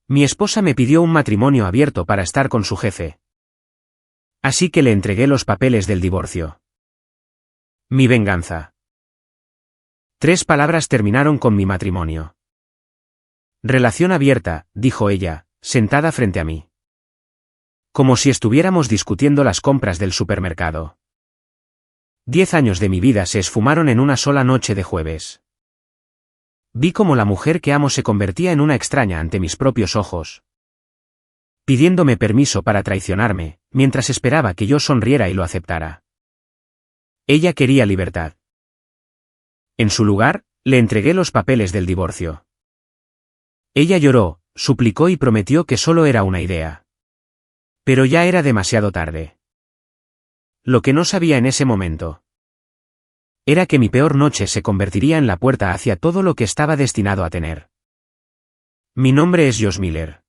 Mi esposa me pidió un matrimonio abierto para estar con su jefe. Así que le entregué los papeles del divorcio. Mi venganza. 3 palabras terminaron con mi matrimonio. Relación abierta, dijo ella, sentada frente a mí. Como si estuviéramos discutiendo las compras del supermercado. 10 años de mi vida se esfumaron en una sola noche de jueves. Vi cómo la mujer que amo se convertía en una extraña ante mis propios ojos. Pidiéndome permiso para traicionarme, mientras esperaba que yo sonriera y lo aceptara. Ella quería libertad. En su lugar, le entregué los papeles del divorcio. Ella lloró, suplicó y prometió que solo era una idea. Pero ya era demasiado tarde. Lo que no sabía en ese momento era que mi peor noche se convertiría en la puerta hacia todo lo que estaba destinado a tener. Mi nombre es Josh Miller.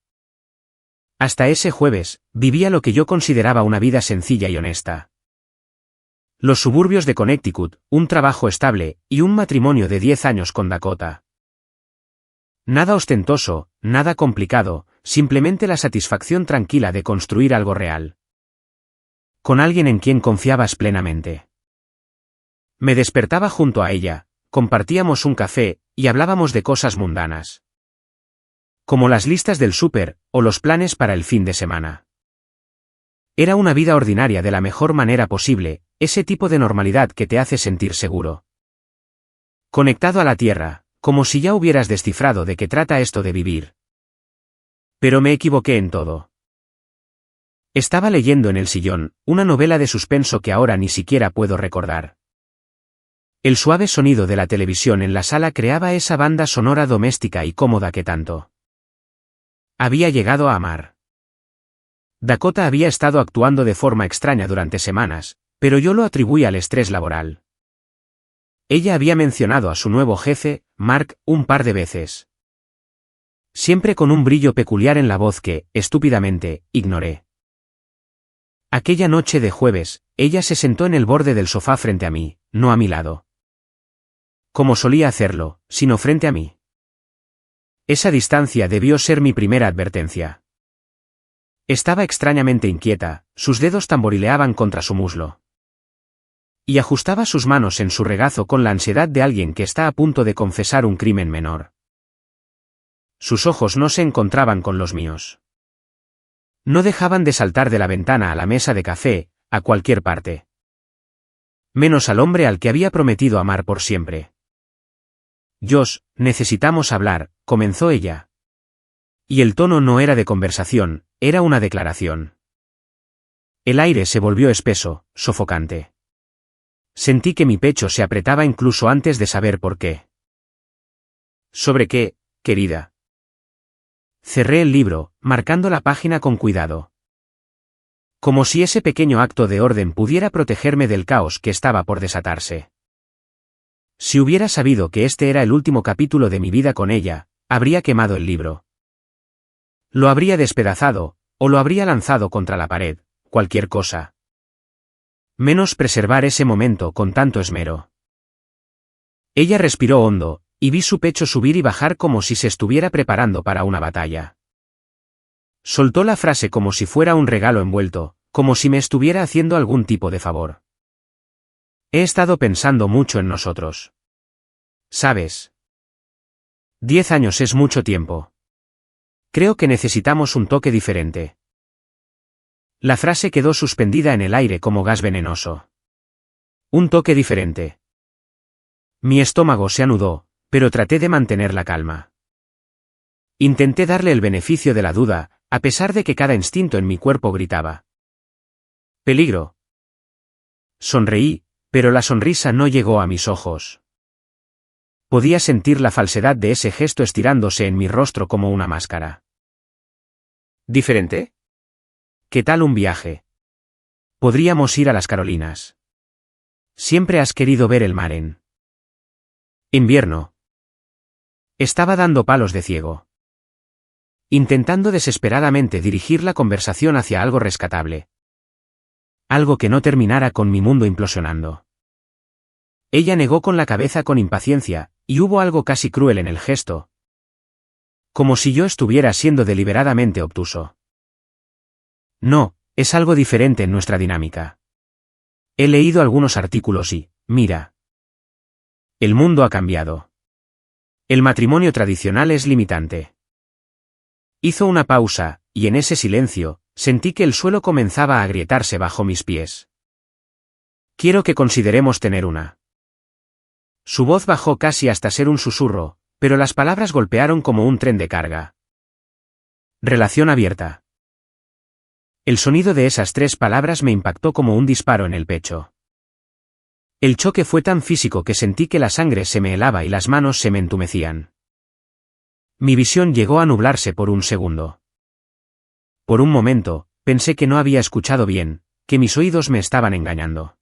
Hasta ese jueves, vivía lo que yo consideraba una vida sencilla y honesta. Los suburbios de Connecticut, un trabajo estable, y un matrimonio de 10 años con Dakota. Nada ostentoso, nada complicado, simplemente la satisfacción tranquila de construir algo real. Con alguien en quien confiabas plenamente. Me despertaba junto a ella, compartíamos un café, y hablábamos de cosas mundanas. Como las listas del súper, o los planes para el fin de semana. Era una vida ordinaria de la mejor manera posible, ese tipo de normalidad que te hace sentir seguro. Conectado a la tierra, como si ya hubieras descifrado de qué trata esto de vivir. Pero me equivoqué en todo. Estaba leyendo en el sillón, una novela de suspenso que ahora ni siquiera puedo recordar. El suave sonido de la televisión en la sala creaba esa banda sonora doméstica y cómoda que tanto había llegado a amar. Dakota había estado actuando de forma extraña durante semanas, pero yo lo atribuí al estrés laboral. Ella había mencionado a su nuevo jefe, Mark, un par de veces. Siempre con un brillo peculiar en la voz que, estúpidamente, ignoré. Aquella noche de jueves, ella se sentó en el borde del sofá frente a mí, no a mi lado. Como solía hacerlo, sino frente a mí. Esa distancia debió ser mi primera advertencia. Estaba extrañamente inquieta, sus dedos tamborileaban contra su muslo. Y ajustaba sus manos en su regazo con la ansiedad de alguien que está a punto de confesar un crimen menor. Sus ojos no se encontraban con los míos. No dejaban de saltar de la ventana a la mesa de café, a cualquier parte. Menos al hombre al que había prometido amar por siempre. Josh, necesitamos hablar, comenzó ella. Y el tono no era de conversación, era una declaración. El aire se volvió espeso, sofocante. Sentí que mi pecho se apretaba incluso antes de saber por qué. ¿Sobre qué, querida? Cerré el libro, marcando la página con cuidado. Como si ese pequeño acto de orden pudiera protegerme del caos que estaba por desatarse. Si hubiera sabido que este era el último capítulo de mi vida con ella, habría quemado el libro. Lo habría despedazado, o lo habría lanzado contra la pared, cualquier cosa. Menos preservar ese momento con tanto esmero. Ella respiró hondo, y vi su pecho subir y bajar como si se estuviera preparando para una batalla. Soltó la frase como si fuera un regalo envuelto, como si me estuviera haciendo algún tipo de favor. He estado pensando mucho en nosotros. ¿Sabes? 10 años es mucho tiempo. Creo que necesitamos un toque diferente. La frase quedó suspendida en el aire como gas venenoso. Un toque diferente. Mi estómago se anudó, pero traté de mantener la calma. Intenté darle el beneficio de la duda, a pesar de que cada instinto en mi cuerpo gritaba. Peligro. Sonreí, pero la sonrisa no llegó a mis ojos. Podía sentir la falsedad de ese gesto estirándose en mi rostro como una máscara. ¿Diferente? ¿Qué tal un viaje? Podríamos ir a las Carolinas. Siempre has querido ver el mar en invierno. Estaba dando palos de ciego. Intentando desesperadamente dirigir la conversación hacia algo rescatable. Algo que no terminara con mi mundo implosionando. Ella negó con la cabeza con impaciencia, y hubo algo casi cruel en el gesto. Como si yo estuviera siendo deliberadamente obtuso. No, es algo diferente en nuestra dinámica. He leído algunos artículos y, mira. El mundo ha cambiado. El matrimonio tradicional es limitante. Hizo una pausa, y en ese silencio, sentí que el suelo comenzaba a agrietarse bajo mis pies. Quiero que consideremos tener una. Su voz bajó casi hasta ser un susurro, pero las palabras golpearon como un tren de carga. Relación abierta. El sonido de esas 3 palabras me impactó como un disparo en el pecho. El choque fue tan físico que sentí que la sangre se me helaba y las manos se me entumecían. Mi visión llegó a nublarse por un segundo. Por un momento, pensé que no había escuchado bien, que mis oídos me estaban engañando.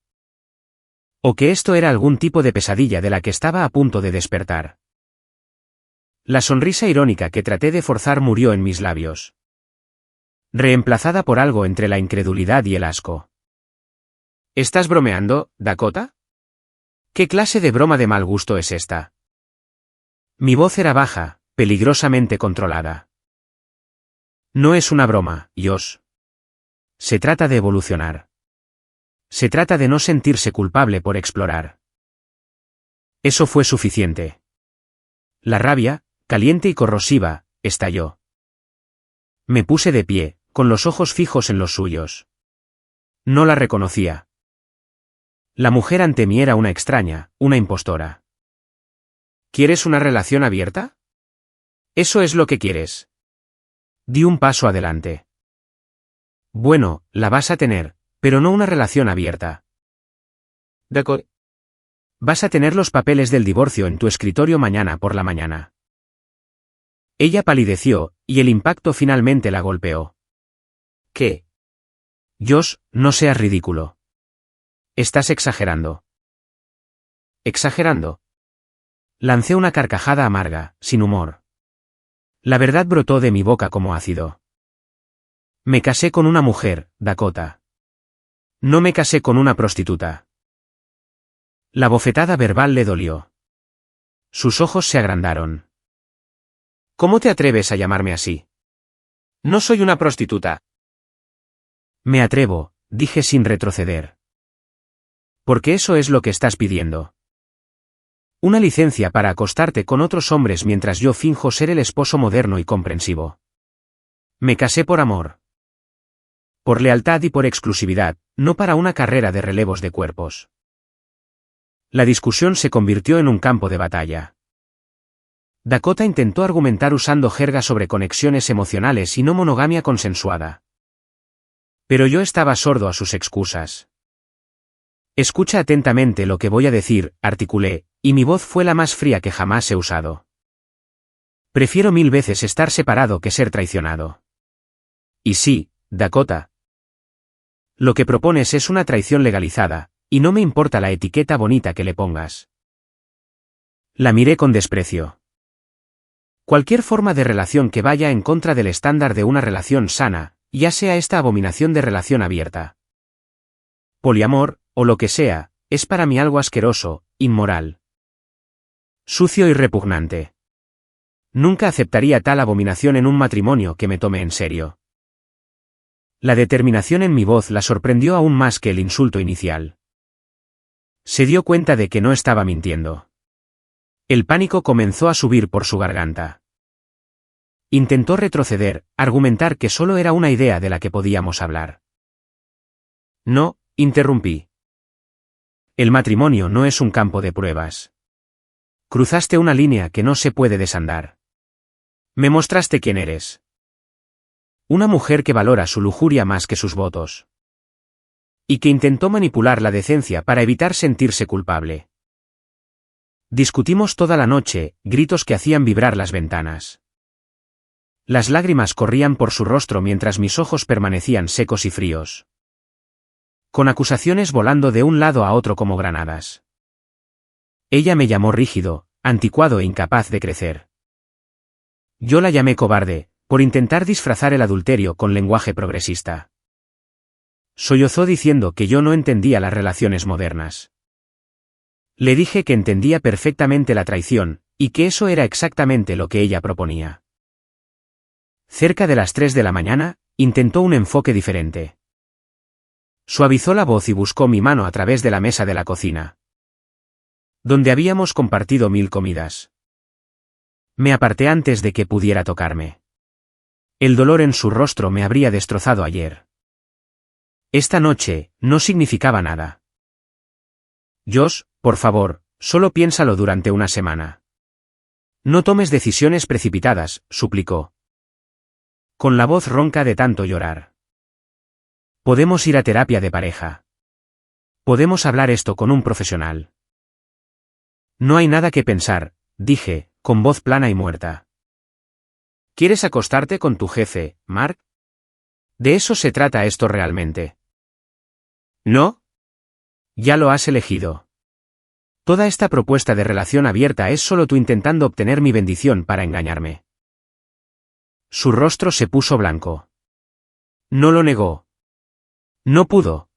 O que esto era algún tipo de pesadilla de la que estaba a punto de despertar. La sonrisa irónica que traté de forzar murió en mis labios. Reemplazada por algo entre la incredulidad y el asco. ¿Estás bromeando, Dakota? ¿Qué clase de broma de mal gusto es esta? Mi voz era baja, peligrosamente controlada. No es una broma, Josh. Se trata de evolucionar. Se trata de no sentirse culpable por explorar. Eso fue suficiente. La rabia, caliente y corrosiva, estalló. Me puse de pie, con los ojos fijos en los suyos. No la reconocía. La mujer ante mí era una extraña, una impostora. ¿Quieres una relación abierta? ¿Eso es lo que quieres? Di un paso adelante. Bueno, la vas a tener, pero no una relación abierta. Dakota. Vas a tener los papeles del divorcio en tu escritorio mañana por la mañana. Ella palideció, y el impacto finalmente la golpeó. ¿Qué? Josh, no seas ridículo. Estás exagerando. ¿Exagerando? Lancé una carcajada amarga, sin humor. La verdad brotó de mi boca como ácido. Me casé con una mujer, Dakota. No me casé con una prostituta. La bofetada verbal le dolió. Sus ojos se agrandaron. ¿Cómo te atreves a llamarme así? No soy una prostituta. Me atrevo, dije sin retroceder. Porque eso es lo que estás pidiendo. Una licencia para acostarte con otros hombres mientras yo finjo ser el esposo moderno y comprensivo. Me casé por amor. Por lealtad y por exclusividad, no para una carrera de relevos de cuerpos. La discusión se convirtió en un campo de batalla. Dakota intentó argumentar usando jerga sobre conexiones emocionales y no monogamia consensuada. Pero yo estaba sordo a sus excusas. Escucha atentamente lo que voy a decir, articulé, y mi voz fue la más fría que jamás he usado. Prefiero 1000 veces estar separado que ser traicionado. Y sí, Dakota. Lo que propones es una traición legalizada, y no me importa la etiqueta bonita que le pongas. La miré con desprecio. Cualquier forma de relación que vaya en contra del estándar de una relación sana, ya sea esta abominación de relación abierta. Poliamor, o lo que sea, es para mí algo asqueroso, inmoral. Sucio y repugnante. Nunca aceptaría tal abominación en un matrimonio que me tome en serio. La determinación en mi voz la sorprendió aún más que el insulto inicial. Se dio cuenta de que no estaba mintiendo. El pánico comenzó a subir por su garganta. Intentó retroceder, argumentar que solo era una idea de la que podíamos hablar. No, interrumpí. El matrimonio no es un campo de pruebas. Cruzaste una línea que no se puede desandar. Me mostraste quién eres. Una mujer que valora su lujuria más que sus votos. Y que intentó manipular la decencia para evitar sentirse culpable. Discutimos toda la noche, gritos que hacían vibrar las ventanas. Las lágrimas corrían por su rostro mientras mis ojos permanecían secos y fríos. Con acusaciones volando de un lado a otro como granadas. Ella me llamó rígido, anticuado e incapaz de crecer. Yo la llamé cobarde, por intentar disfrazar el adulterio con lenguaje progresista. Sollozó diciendo que yo no entendía las relaciones modernas. Le dije que entendía perfectamente la traición, y que eso era exactamente lo que ella proponía. Cerca de las 3 de la mañana, intentó un enfoque diferente. Suavizó la voz y buscó mi mano a través de la mesa de la cocina, donde habíamos compartido 1000 comidas. Me aparté antes de que pudiera tocarme. El dolor en su rostro me habría destrozado ayer. Esta noche, no significaba nada. Josh, por favor, solo piénsalo durante una semana. No tomes decisiones precipitadas, suplicó, con la voz ronca de tanto llorar. Podemos ir a terapia de pareja. Podemos hablar esto con un profesional. No hay nada que pensar, dije, con voz plana y muerta. ¿Quieres acostarte con tu jefe, Mark? ¿De eso se trata esto realmente? ¿No? Ya lo has elegido. Toda esta propuesta de relación abierta es solo tú intentando obtener mi bendición para engañarme. Su rostro se puso blanco. No lo negó. No pudo.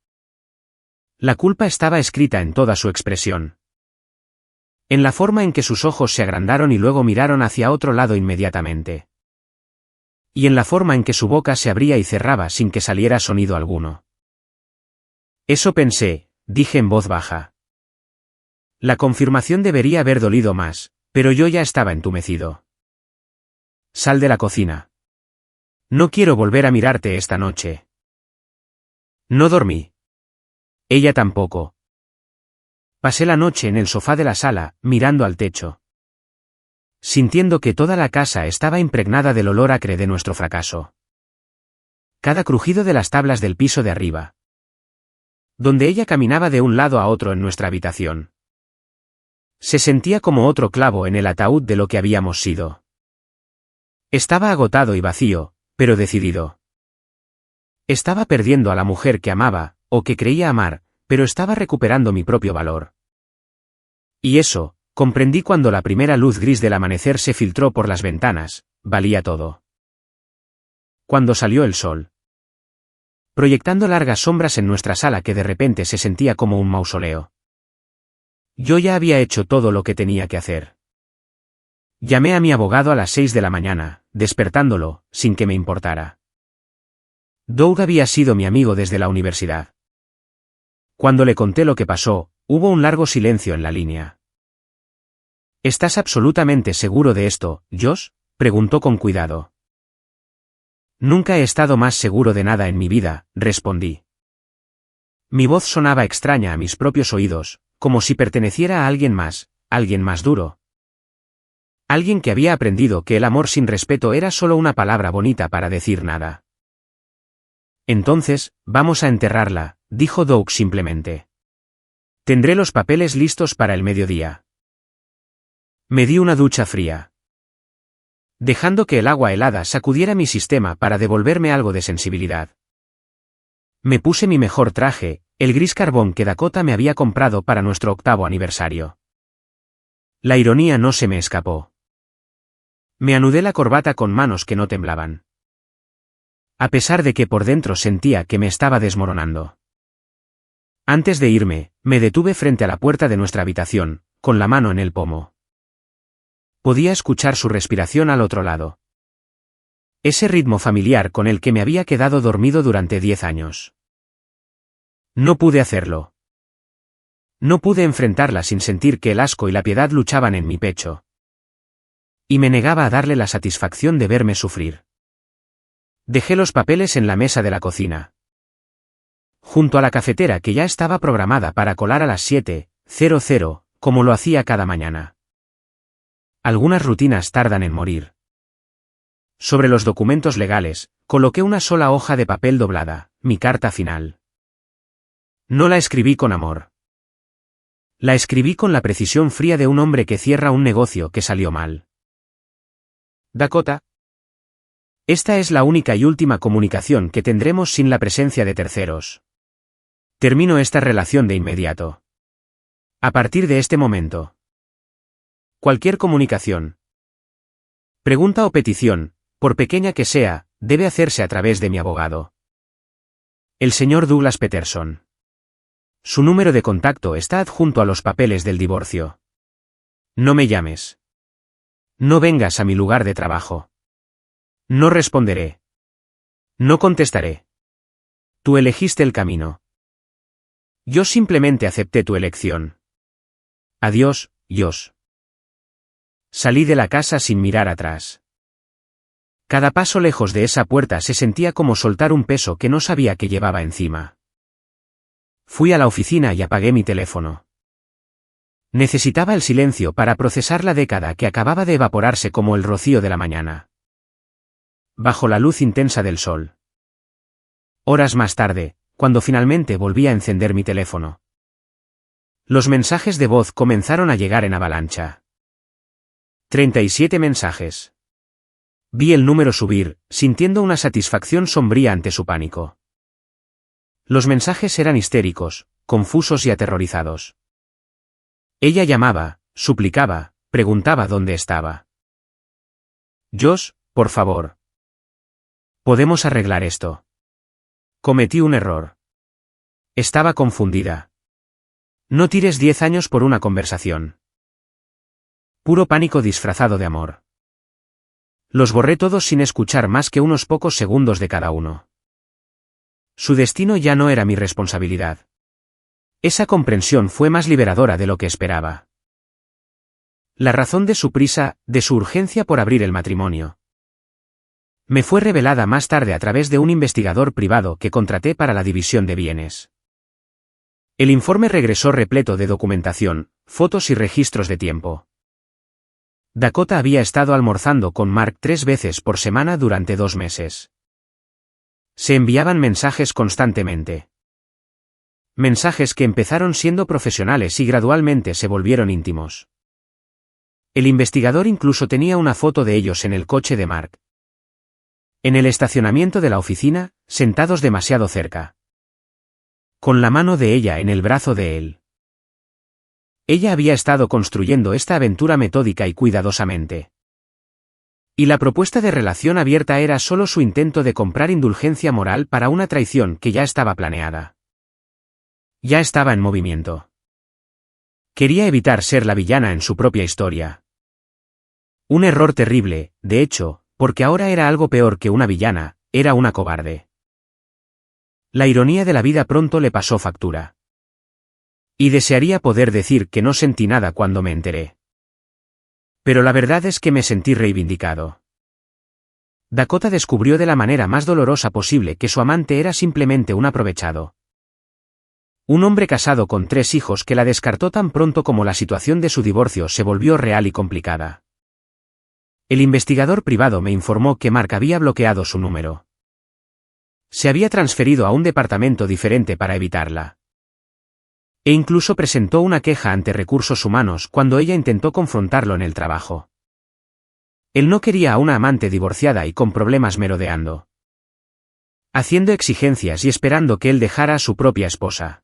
La culpa estaba escrita en toda su expresión. En la forma en que sus ojos se agrandaron y luego miraron hacia otro lado inmediatamente. Y en la forma en que su boca se abría y cerraba sin que saliera sonido alguno. Eso pensé, dije en voz baja. La confirmación debería haber dolido más, pero yo ya estaba entumecido. Sal de la cocina. No quiero volver a mirarte esta noche. No dormí. Ella tampoco. Pasé la noche en el sofá de la sala, mirando al techo, sintiendo que toda la casa estaba impregnada del olor acre de nuestro fracaso. Cada crujido de las tablas del piso de arriba, donde ella caminaba de un lado a otro en nuestra habitación, se sentía como otro clavo en el ataúd de lo que habíamos sido. Estaba agotado y vacío, pero decidido. Estaba perdiendo a la mujer que amaba, o que creía amar, pero estaba recuperando mi propio valor. Y eso, comprendí cuando la primera luz gris del amanecer se filtró por las ventanas, valía todo. Cuando salió el sol, proyectando largas sombras en nuestra sala que de repente se sentía como un mausoleo. Yo ya había hecho todo lo que tenía que hacer. Llamé a mi abogado a las 6 de la mañana, despertándolo, sin que me importara. Doug había sido mi amigo desde la universidad. Cuando le conté lo que pasó, hubo un largo silencio en la línea. ¿Estás absolutamente seguro de esto, Josh?, preguntó con cuidado. Nunca he estado más seguro de nada en mi vida, respondí. Mi voz sonaba extraña a mis propios oídos, como si perteneciera a alguien más duro. Alguien que había aprendido que el amor sin respeto era solo una palabra bonita para decir nada. Entonces, vamos a enterrarla, dijo Doug simplemente. Tendré los papeles listos para el mediodía. Me di una ducha fría, dejando que el agua helada sacudiera mi sistema para devolverme algo de sensibilidad. Me puse mi mejor traje, el gris carbón que Dakota me había comprado para nuestro 8º aniversario. La ironía no se me escapó. Me anudé la corbata con manos que no temblaban, a pesar de que por dentro sentía que me estaba desmoronando. Antes de irme, me detuve frente a la puerta de nuestra habitación, con la mano en el pomo. Podía escuchar su respiración al otro lado. Ese ritmo familiar con el que me había quedado dormido durante 10 años. No pude hacerlo. No pude enfrentarla sin sentir que el asco y la piedad luchaban en mi pecho. Y me negaba a darle la satisfacción de verme sufrir. Dejé los papeles en la mesa de la cocina, junto a la cafetera que ya estaba programada para colar a las 7:00, como lo hacía cada mañana. Algunas rutinas tardan en morir. Sobre los documentos legales, coloqué una sola hoja de papel doblada, mi carta final. No la escribí con amor. La escribí con la precisión fría de un hombre que cierra un negocio que salió mal. Dakota. Esta es la única y última comunicación que tendremos sin la presencia de terceros. Termino esta relación de inmediato. A partir de este momento, cualquier comunicación, pregunta o petición, por pequeña que sea, debe hacerse a través de mi abogado, el señor Douglas Peterson. Su número de contacto está adjunto a los papeles del divorcio. No me llames. No vengas a mi lugar de trabajo. No responderé. No contestaré. Tú elegiste el camino. Yo simplemente acepté tu elección. Adiós, Josh. Salí de la casa sin mirar atrás. Cada paso lejos de esa puerta se sentía como soltar un peso que no sabía que llevaba encima. Fui a la oficina y apagué mi teléfono. Necesitaba el silencio para procesar la década que acababa de evaporarse como el rocío de la mañana. Bajo la luz intensa del sol. Horas más tarde, cuando finalmente volví a encender mi teléfono. Los mensajes de voz comenzaron a llegar en avalancha. 37 mensajes. Vi el número subir, sintiendo una satisfacción sombría ante su pánico. Los mensajes eran histéricos, confusos y aterrorizados. Ella llamaba, suplicaba, preguntaba dónde estaba. Josh, por favor. Podemos arreglar esto. Cometí un error. Estaba confundida. No tires 10 años por una conversación. Puro pánico disfrazado de amor. Los borré todos sin escuchar más que unos pocos segundos de cada uno. Su destino ya no era mi responsabilidad. Esa comprensión fue más liberadora de lo que esperaba. La razón de su prisa, de su urgencia por abrir el matrimonio. Me fue revelada más tarde a través de un investigador privado que contraté para la división de bienes. El informe regresó repleto de documentación, fotos y registros de tiempo. Dakota había estado almorzando con Mark 3 veces por semana durante 2 meses. Se enviaban mensajes constantemente. Mensajes que empezaron siendo profesionales y gradualmente se volvieron íntimos. El investigador incluso tenía una foto de ellos en el coche de Mark. En el estacionamiento de la oficina, sentados demasiado cerca. Con la mano de ella en el brazo de él. Ella había estado construyendo esta aventura metódica y cuidadosamente. Y la propuesta de relación abierta era solo su intento de comprar indulgencia moral para una traición que ya estaba planeada. Ya estaba en movimiento. Quería evitar ser la villana en su propia historia. Un error terrible, de hecho, porque ahora era algo peor que una villana, era una cobarde. La ironía de la vida pronto le pasó factura. Y desearía poder decir que no sentí nada cuando me enteré. Pero la verdad es que me sentí reivindicado. Dakota descubrió de la manera más dolorosa posible que su amante era simplemente un aprovechado. Un hombre casado con 3 hijos que la descartó tan pronto como la situación de su divorcio se volvió real y complicada. El investigador privado me informó que Mark había bloqueado su número. Se había transferido a un departamento diferente para evitarla. E incluso presentó una queja ante Recursos Humanos cuando ella intentó confrontarlo en el trabajo. Él no quería a una amante divorciada y con problemas merodeando. Haciendo exigencias y esperando que él dejara a su propia esposa.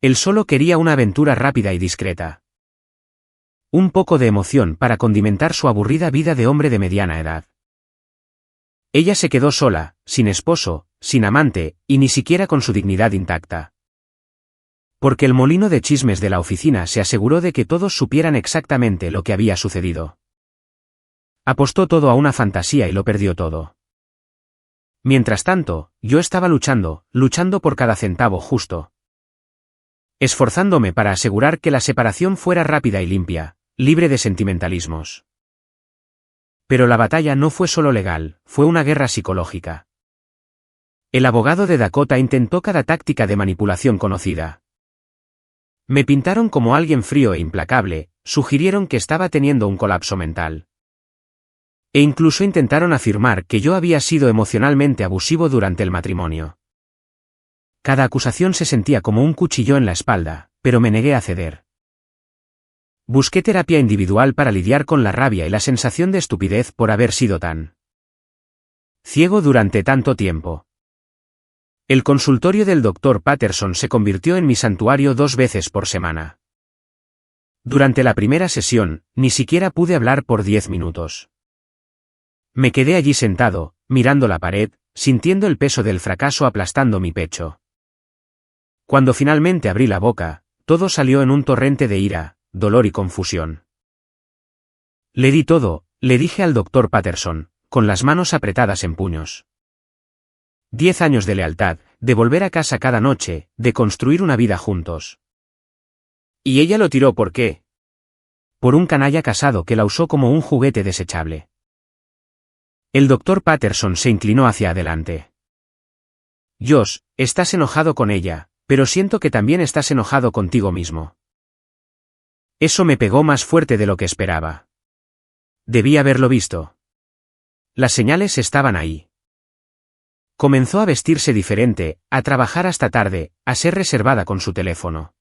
Él solo quería una aventura rápida y discreta. Un poco de emoción para condimentar su aburrida vida de hombre de mediana edad. Ella se quedó sola, sin esposo, sin amante, y ni siquiera con su dignidad intacta. Porque el molino de chismes de la oficina se aseguró de que todos supieran exactamente lo que había sucedido. Apostó todo a una fantasía y lo perdió todo. Mientras tanto, yo estaba luchando por cada centavo justo. Esforzándome para asegurar que la separación fuera rápida y limpia, libre de sentimentalismos. Pero la batalla no fue solo legal, fue una guerra psicológica. El abogado de Dakota intentó cada táctica de manipulación conocida. Me pintaron como alguien frío e implacable, sugirieron que estaba teniendo un colapso mental. E incluso intentaron afirmar que yo había sido emocionalmente abusivo durante el matrimonio. Cada acusación se sentía como un cuchillo en la espalda, pero me negué a ceder. Busqué terapia individual para lidiar con la rabia y la sensación de estupidez por haber sido tan ciego durante tanto tiempo. El consultorio del Dr. Patterson se convirtió en mi santuario 2 veces por semana. Durante la primera sesión, ni siquiera pude hablar por 10 minutos. Me quedé allí sentado, mirando la pared, sintiendo el peso del fracaso aplastando mi pecho. Cuando finalmente abrí la boca, todo salió en un torrente de ira, dolor y confusión. Le di todo, le dije al Dr. Patterson, con las manos apretadas en puños. 10 años de lealtad, de volver a casa cada noche, de construir una vida juntos. ¿Y ella lo tiró por qué? Por un canalla casado que la usó como un juguete desechable. El doctor Patterson se inclinó hacia adelante. Josh, estás enojado con ella, pero siento que también estás enojado contigo mismo. Eso me pegó más fuerte de lo que esperaba. Debí haberlo visto. Las señales estaban ahí. Comenzó a vestirse diferente, a trabajar hasta tarde, a ser reservada con su teléfono.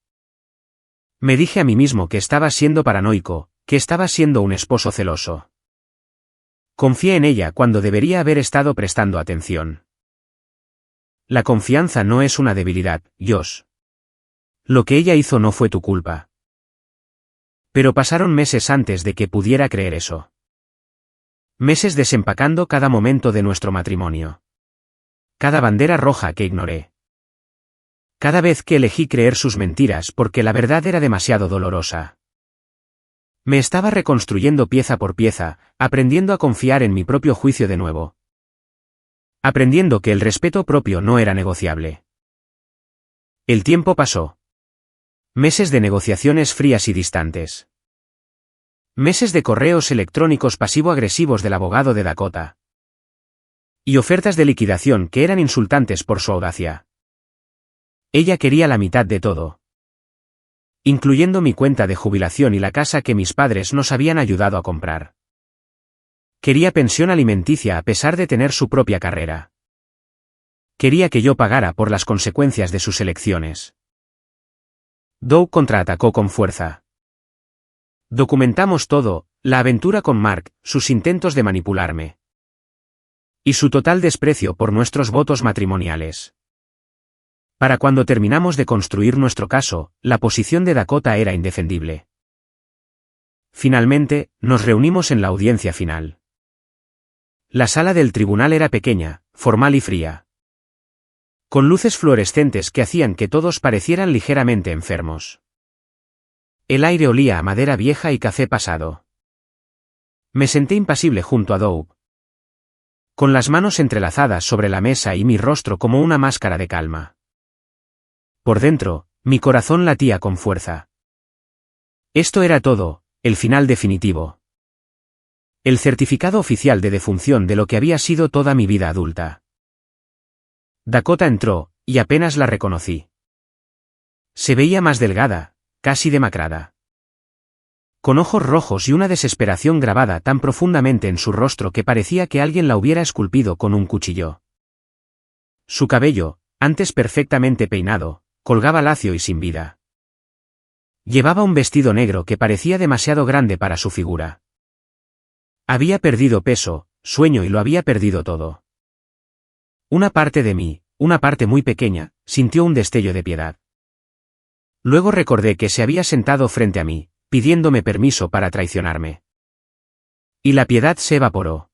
Me dije a mí mismo que estaba siendo paranoico, que estaba siendo un esposo celoso. Confié en ella cuando debería haber estado prestando atención. La confianza no es una debilidad, Josh. Lo que ella hizo no fue tu culpa. Pero pasaron meses antes de que pudiera creer eso. Meses desempacando cada momento de nuestro matrimonio. Cada bandera roja que ignoré. Cada vez que elegí creer sus mentiras porque la verdad era demasiado dolorosa. Me estaba reconstruyendo pieza por pieza, aprendiendo a confiar en mi propio juicio de nuevo. Aprendiendo que el respeto propio no era negociable. El tiempo pasó. Meses de negociaciones frías y distantes. Meses de correos electrónicos pasivo-agresivos del abogado de Dakota. Y ofertas de liquidación que eran insultantes por su audacia. Ella quería la mitad de todo. Incluyendo mi cuenta de jubilación y la casa que mis padres nos habían ayudado a comprar. Quería pensión alimenticia a pesar de tener su propia carrera. Quería que yo pagara por las consecuencias de sus elecciones. Doug contraatacó con fuerza. Documentamos todo, la aventura con Mark, sus intentos de manipularme. Y su total desprecio por nuestros votos matrimoniales. Para cuando terminamos de construir nuestro caso, la posición de Dakota era indefendible. Finalmente, nos reunimos en la audiencia final. La sala del tribunal era pequeña, formal y fría. Con luces fluorescentes que hacían que todos parecieran ligeramente enfermos. El aire olía a madera vieja y café pasado. Me senté impasible junto a Doug. Con las manos entrelazadas sobre la mesa y mi rostro como una máscara de calma. Por dentro, mi corazón latía con fuerza. Esto era todo, el final definitivo. El certificado oficial de defunción de lo que había sido toda mi vida adulta. Dakota entró, y apenas la reconocí. Se veía más delgada, casi demacrada. Con ojos rojos y una desesperación grabada tan profundamente en su rostro que parecía que alguien la hubiera esculpido con un cuchillo. Su cabello, antes perfectamente peinado, colgaba lacio y sin vida. Llevaba un vestido negro que parecía demasiado grande para su figura. Había perdido peso, sueño y lo había perdido todo. Una parte de mí, una parte muy pequeña, sintió un destello de piedad. Luego recordé que se había sentado frente a mí, pidiéndome permiso para traicionarme. Y la piedad se evaporó.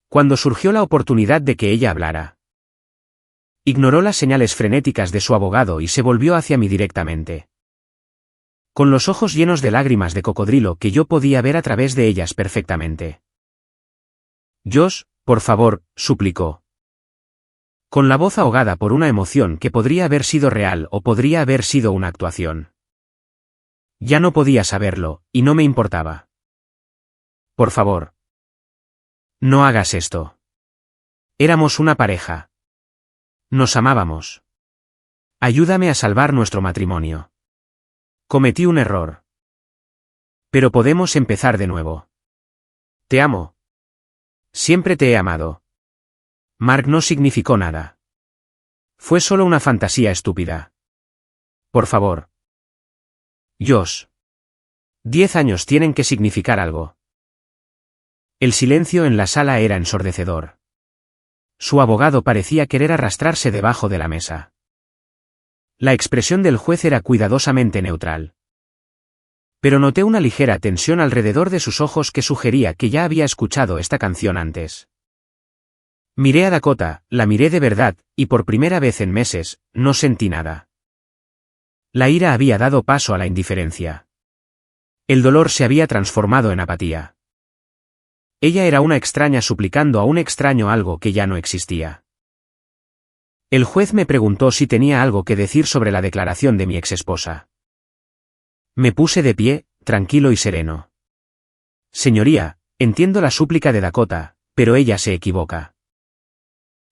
Cuando surgió la oportunidad de que ella hablara. Ignoró las señales frenéticas de su abogado y se volvió hacia mí directamente. Con los ojos llenos de lágrimas de cocodrilo que yo podía ver a través de ellas perfectamente. Josh, por favor, suplicó. Con la voz ahogada por una emoción que podría haber sido real o podría haber sido una actuación. Ya no podía saberlo, y no me importaba. Por favor. No hagas esto. Éramos una pareja. Nos amábamos. Ayúdame a salvar nuestro matrimonio. Cometí un error. Pero podemos empezar de nuevo. Te amo. Siempre te he amado. Mark no significó nada. Fue solo una fantasía estúpida. Por favor. Josh. 10 años tienen que significar algo. El silencio en la sala era ensordecedor. Su abogado parecía querer arrastrarse debajo de la mesa. La expresión del juez era cuidadosamente neutral. Pero noté una ligera tensión alrededor de sus ojos que sugería que ya había escuchado esta canción antes. Miré a Dakota, la miré de verdad, y por primera vez en meses, no sentí nada. La ira había dado paso a la indiferencia. El dolor se había transformado en apatía. Ella era una extraña suplicando a un extraño algo que ya no existía. El juez me preguntó si tenía algo que decir sobre la declaración de mi exesposa. Me puse de pie, tranquilo y sereno. Señoría, entiendo la súplica de Dakota, pero ella se equivoca.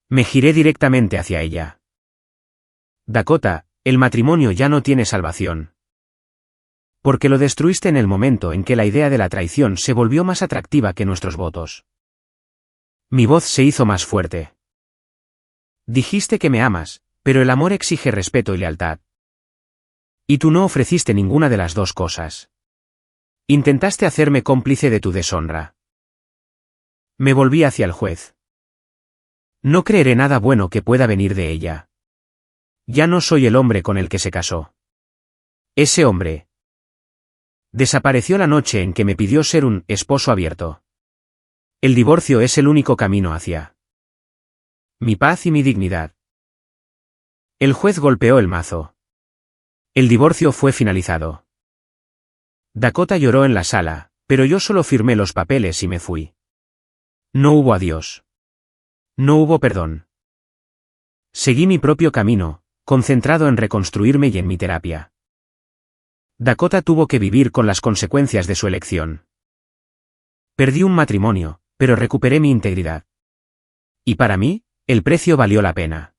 Me giré directamente hacia ella. Dakota, el matrimonio ya no tiene salvación. Porque lo destruiste en el momento en que la idea de la traición se volvió más atractiva que nuestros votos. Mi voz se hizo más fuerte. Dijiste que me amas, pero el amor exige respeto y lealtad. Y tú no ofreciste ninguna de las dos cosas. Intentaste hacerme cómplice de tu deshonra. Me volví hacia el juez. No creeré nada bueno que pueda venir de ella. Ya no soy el hombre con el que se casó. Ese hombre desapareció la noche en que me pidió ser un esposo abierto. El divorcio es el único camino hacia mi paz y mi dignidad. El juez golpeó el mazo. El divorcio fue finalizado. Dakota lloró en la sala, pero yo solo firmé los papeles y me fui. No hubo adiós. No hubo perdón. Seguí mi propio camino, concentrado en reconstruirme y en mi terapia. Dakota tuvo que vivir con las consecuencias de su elección. Perdí un matrimonio, pero recuperé mi integridad. Y para mí, el precio valió la pena.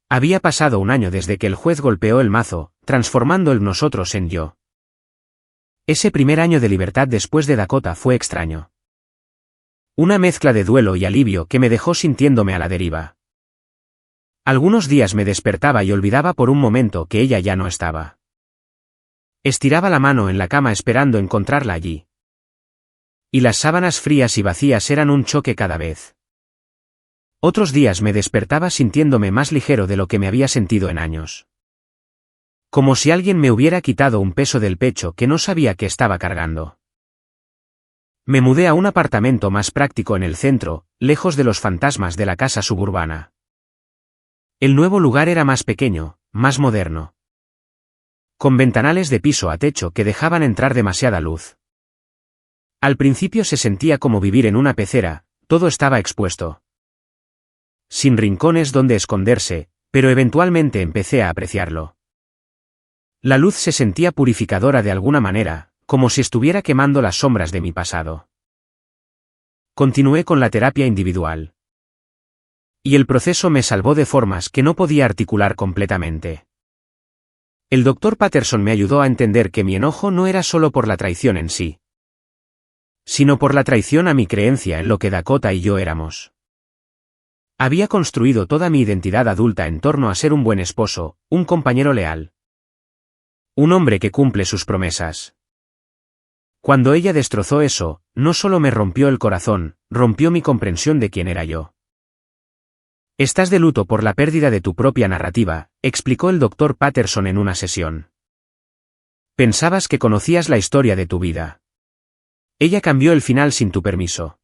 Había pasado un año desde que el juez golpeó el mazo, transformando el nosotros en yo. Ese primer año de libertad después de Dakota fue extraño. Una mezcla de duelo y alivio que me dejó sintiéndome a la deriva. Algunos días me despertaba y olvidaba por un momento que ella ya no estaba. Estiraba la mano en la cama esperando encontrarla allí. Y las sábanas frías y vacías eran un choque cada vez. Otros días me despertaba sintiéndome más ligero de lo que me había sentido en años. Como si alguien me hubiera quitado un peso del pecho que no sabía que estaba cargando. Me mudé a un apartamento más práctico en el centro, lejos de los fantasmas de la casa suburbana. El nuevo lugar era más pequeño, más moderno. Con ventanales de piso a techo que dejaban entrar demasiada luz. Al principio se sentía como vivir en una pecera, todo estaba expuesto. Sin rincones donde esconderse, pero eventualmente empecé a apreciarlo. La luz se sentía purificadora de alguna manera, como si estuviera quemando las sombras de mi pasado. Continué con la terapia individual. Y el proceso me salvó de formas que no podía articular completamente. El Dr. Patterson me ayudó a entender que mi enojo no era solo por la traición en sí, sino por la traición a mi creencia en lo que Dakota y yo éramos. Había construido toda mi identidad adulta en torno a ser un buen esposo, un compañero leal. Un hombre que cumple sus promesas. Cuando ella destrozó eso, no solo me rompió el corazón, rompió mi comprensión de quién era yo. Estás de luto por la pérdida de tu propia narrativa, explicó el Dr. Patterson en una sesión. Pensabas que conocías la historia de tu vida. Ella cambió el final sin tu permiso.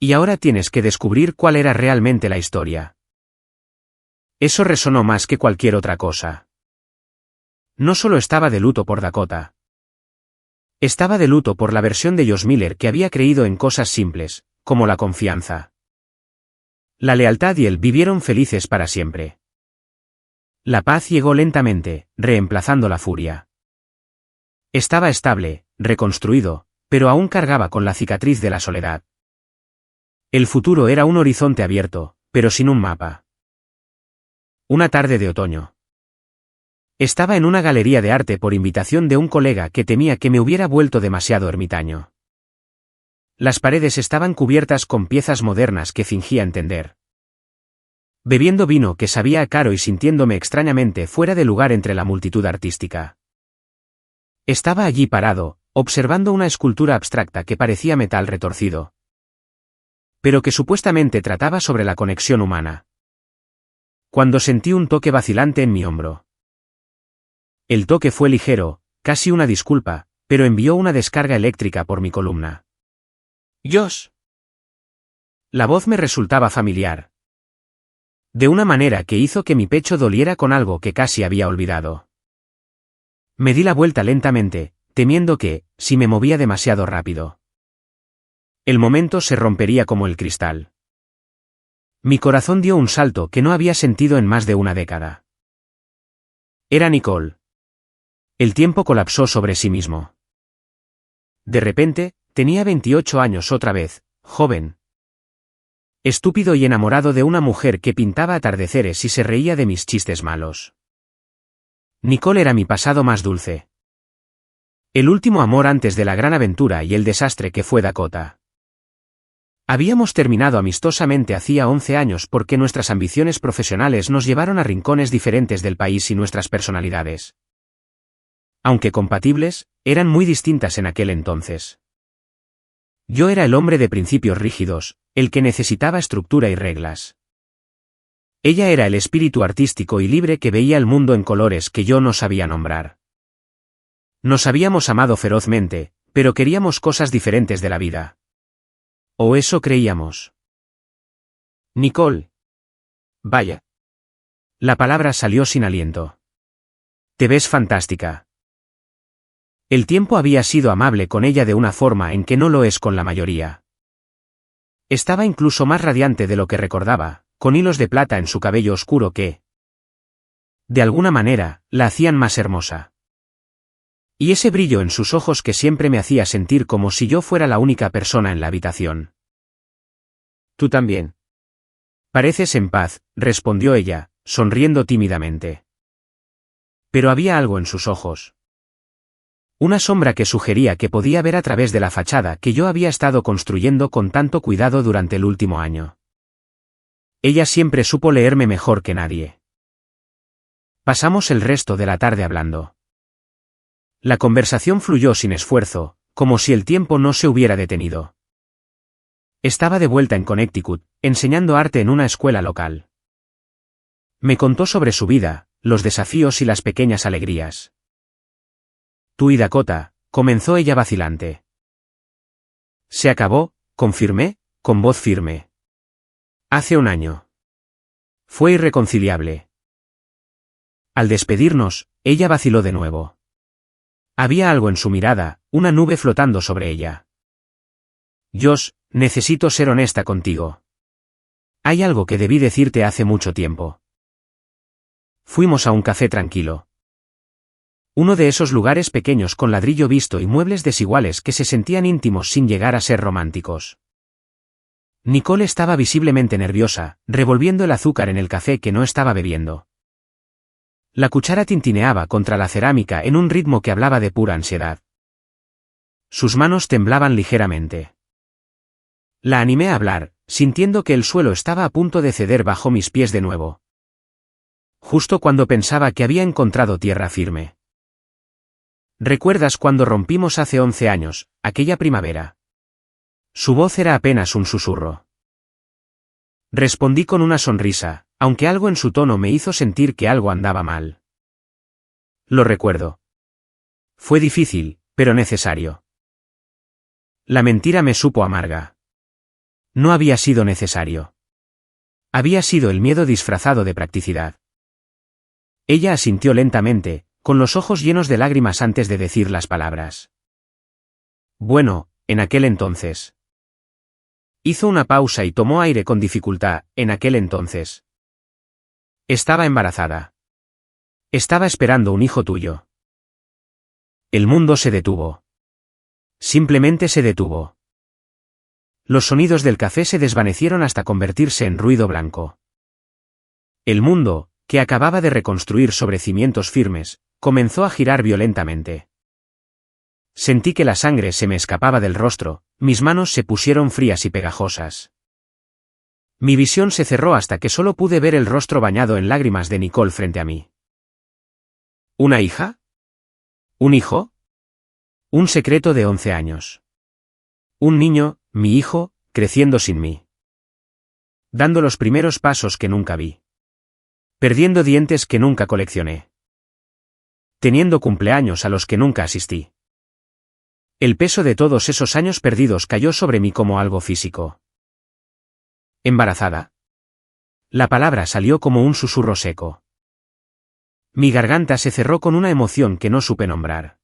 Y ahora tienes que descubrir cuál era realmente la historia. Eso resonó más que cualquier otra cosa. No solo estaba de luto por Dakota. Estaba de luto por la versión de Josh Miller que había creído en cosas simples, como la confianza. La lealtad y él vivieron felices para siempre. La paz llegó lentamente, reemplazando la furia. Estaba estable, reconstruido, pero aún cargaba con la cicatriz de la soledad. El futuro era un horizonte abierto, pero sin un mapa. Una tarde de otoño. Estaba en una galería de arte por invitación de un colega que temía que me hubiera vuelto demasiado ermitaño. Las paredes estaban cubiertas con piezas modernas que fingía entender. Bebiendo vino que sabía a caro y sintiéndome extrañamente fuera de lugar entre la multitud artística. Estaba allí parado, observando una escultura abstracta que parecía metal retorcido, pero que supuestamente trataba sobre la conexión humana. Cuando sentí un toque vacilante en mi hombro. El toque fue ligero, casi una disculpa, pero envió una descarga eléctrica por mi columna. Josh. La voz me resultaba familiar. De una manera que hizo que mi pecho doliera con algo que casi había olvidado. Me di la vuelta lentamente, temiendo que, si me movía demasiado rápido, El momento se rompería como el cristal. Mi corazón dio un salto que no había sentido en más de una década. Era Nicole. El tiempo colapsó sobre sí mismo. De repente, tenía 28 años otra vez, joven. Estúpido y enamorado de una mujer que pintaba atardeceres y se reía de mis chistes malos. Nicole era mi pasado más dulce. El último amor antes de la gran aventura y el desastre que fue Dakota. Habíamos terminado amistosamente hacía 11 años porque nuestras ambiciones profesionales nos llevaron a rincones diferentes del país y nuestras personalidades, aunque compatibles, eran muy distintas en aquel entonces. Yo era el hombre de principios rígidos, el que necesitaba estructura y reglas. Ella era el espíritu artístico y libre que veía el mundo en colores que yo no sabía nombrar. Nos habíamos amado ferozmente, pero queríamos cosas diferentes de la vida. O eso creíamos. Nicole. Vaya. La palabra salió sin aliento. Te ves fantástica. El tiempo había sido amable con ella de una forma en que no lo es con la mayoría. Estaba incluso más radiante de lo que recordaba, con hilos de plata en su cabello oscuro que, de alguna manera, la hacían más hermosa. Y ese brillo en sus ojos que siempre me hacía sentir como si yo fuera la única persona en la habitación. Tú también. Pareces en paz, respondió ella, sonriendo tímidamente. Pero había algo en sus ojos. Una sombra que sugería que podía ver a través de la fachada que yo había estado construyendo con tanto cuidado durante el último año. Ella siempre supo leerme mejor que nadie. Pasamos el resto de la tarde hablando. La conversación fluyó sin esfuerzo, como si el tiempo no se hubiera detenido. Estaba de vuelta en Connecticut, enseñando arte en una escuela local. Me contó sobre su vida, los desafíos y las pequeñas alegrías. Tú y Dakota, comenzó ella vacilante. Se acabó, confirmé, con voz firme. Hace un año. Fue irreconciliable. Al despedirnos, ella vaciló de nuevo. Había algo en su mirada, una nube flotando sobre ella. Josh, necesito ser honesta contigo. Hay algo que debí decirte hace mucho tiempo. Fuimos a un café tranquilo. Uno de esos lugares pequeños con ladrillo visto y muebles desiguales que se sentían íntimos sin llegar a ser románticos. Nicole estaba visiblemente nerviosa, revolviendo el azúcar en el café que no estaba bebiendo. La cuchara tintineaba contra la cerámica en un ritmo que hablaba de pura ansiedad. Sus manos temblaban ligeramente. La animé a hablar, sintiendo que el suelo estaba a punto de ceder bajo mis pies de nuevo. Justo cuando pensaba que había encontrado tierra firme. ¿Recuerdas cuando rompimos hace 11 años, aquella primavera? Su voz era apenas un susurro. Respondí con una sonrisa, aunque algo en su tono me hizo sentir que algo andaba mal. Lo recuerdo. Fue difícil, pero necesario. La mentira me supo amarga. No había sido necesario. Había sido el miedo disfrazado de practicidad. Ella asintió lentamente, con los ojos llenos de lágrimas antes de decir las palabras. Bueno, en aquel entonces. Hizo una pausa y tomó aire con dificultad, en aquel entonces. Estaba embarazada. Estaba esperando un hijo tuyo. El mundo se detuvo. Simplemente se detuvo. Los sonidos del café se desvanecieron hasta convertirse en ruido blanco. El mundo, que acababa de reconstruir sobre cimientos firmes, comenzó a girar violentamente. Sentí que la sangre se me escapaba del rostro, mis manos se pusieron frías y pegajosas. Mi visión se cerró hasta que solo pude ver el rostro bañado en lágrimas de Nicole frente a mí. ¿Una hija? ¿Un hijo? Un secreto de 11 años. Un niño, mi hijo, creciendo sin mí. Dando los primeros pasos que nunca vi. Perdiendo dientes que nunca coleccioné. Teniendo cumpleaños a los que nunca asistí. El peso de todos esos años perdidos cayó sobre mí como algo físico. ¿Embarazada? La palabra salió como un susurro seco. Mi garganta se cerró con una emoción que no supe nombrar.